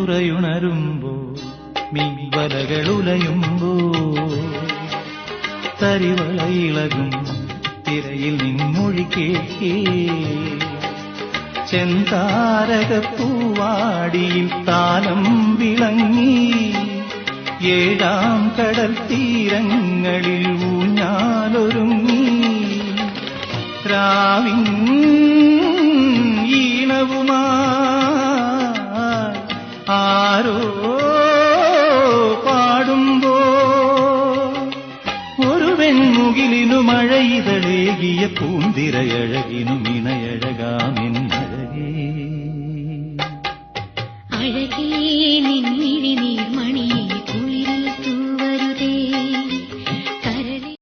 തുറയുണരുമ്പോ മീൻവലകളുലയുമ്പോ തരിവളയിളകും തിരയിൽ നിൻമൊഴി കേൾക്കേ ചെന്താരകപ്പൂവാടിയിൽ താലം വിളങ്ങി ഏഴാം കടൽ തീരങ്ങളിൽ ഊഞ്ഞാലൊരുങ്ങി രാവിൻ ഈണവുമായി ആരോ പാടുമ്പോ ഒരു വെൺമുകിലിനു മഴയിതളേകിയ പൂന്തിരയഴകിനു ഇണയഴകാമെന്നഴകേ അഴകേ നിൻമിഴി നീർമ